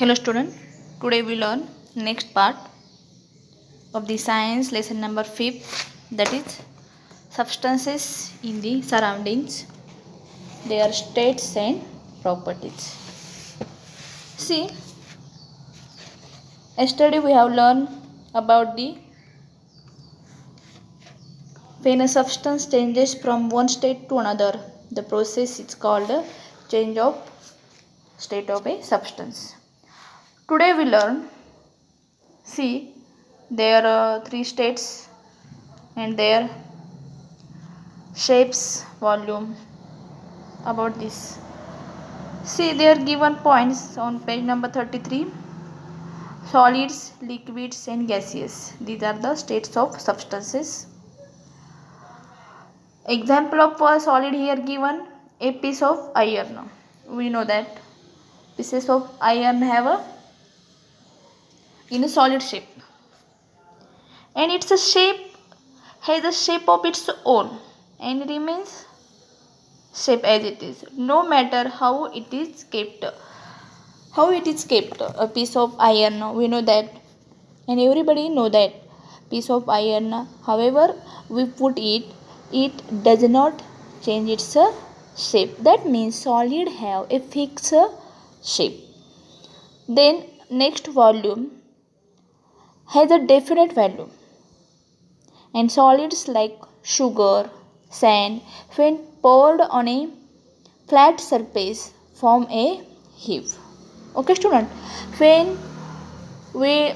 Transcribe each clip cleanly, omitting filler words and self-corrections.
Hello student, today we learn next part of the science lesson number 5, that is substances in the surroundings, their states and properties. See, yesterday we have learned about the when a substance changes from one state to another, the process is called a change of state of a substance. Today we learn, see, there are three states and their shapes, volume, about this. See, they are given points on page number 33. Solids, liquids and gaseous. These are the states of substances. Example of a solid here given, a piece of iron. We know that pieces of iron have a in a solid shape, and its a shape has a shape of its own and remains shape as it is, no matter how it is kept. How it is kept? A piece of iron, we know that, and everybody know that piece of iron. However, we put it does not change its shape. That means solid have a fixed shape. Then next volume has a definite value, and solids like sugar, sand, when poured on a flat surface form a heap. Okay student, when we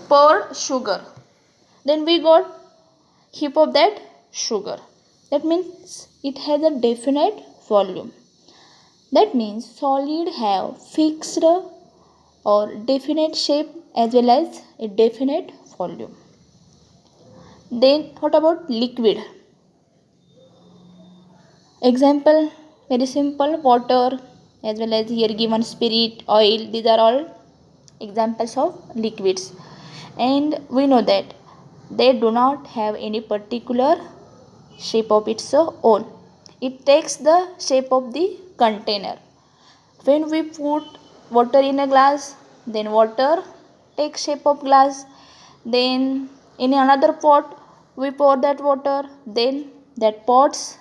pour sugar, then we got heap of that sugar. That means it has a definite volume. That means solid have fixed or definite shape as well as a definite volume. Then what about liquid? Example, very simple, water as well as here given spirit, oil. These are all examples of liquids, and we know that they do not have any particular shape of its own. It takes the shape of the container. When we put water in a glass, then water takes shape of glass. Then in another pot we pour that water, then that pot's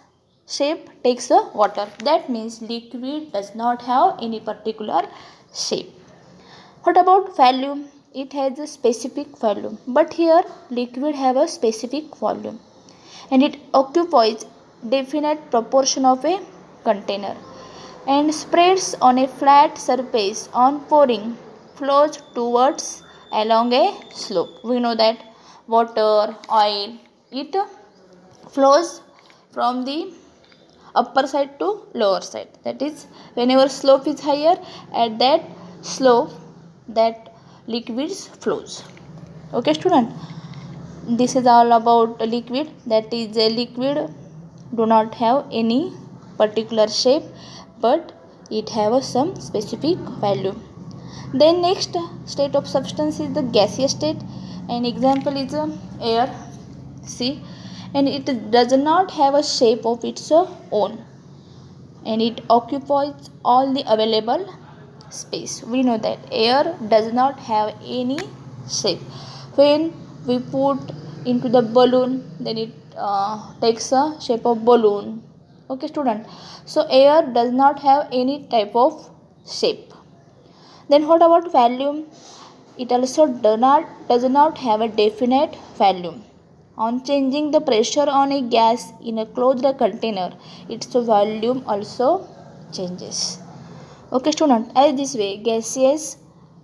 shape takes the water. That means liquid does not have any particular shape. What about volume? It has a specific volume, but here liquid have a specific volume, and it occupies definite proportion of a container and spreads on a flat surface on pouring, flows towards along a slope. We know that water, oil, it flows from the upper side to lower side. That is, whenever slope is higher, at that slope that liquids flows. Okay student, this is all about liquid. That is, a liquid do not have any particular shape, but it have some specific value. Then next state of substance is the gaseous state. An example is air. See, and it does not have a shape of its own, and it occupies all the available space. We know that air does not have any shape. When we put into the balloon, then it takes a shape of balloon. Okay student, so air does not have any type of shape. Then what about volume? It also does not have a definite volume. On changing the pressure on a gas in a closed container, its volume also changes. Okay student, as this way gaseous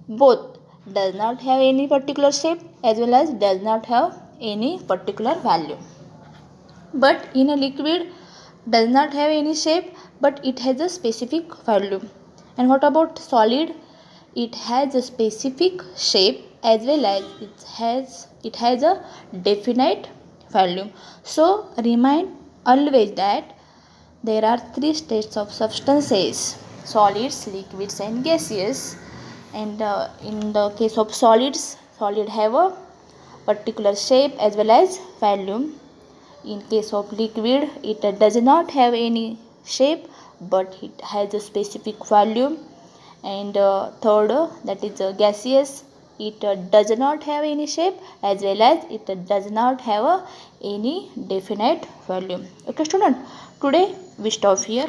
both does not have any particular shape as well as does not have any particular value. But in a liquid does not have any shape, but it has a specific value. And what about solid? It has a specific shape as well as it has a definite value. So remind always that there are three states of substances: solids, liquids and gaseous. And in the case of solids, solid have a particular shape as well as volume. In case of liquid, it does not have any shape, but it has a specific volume. and third, that is gaseous. It does not have any shape as well as it does not have any definite volume. Okay student, today we stop here.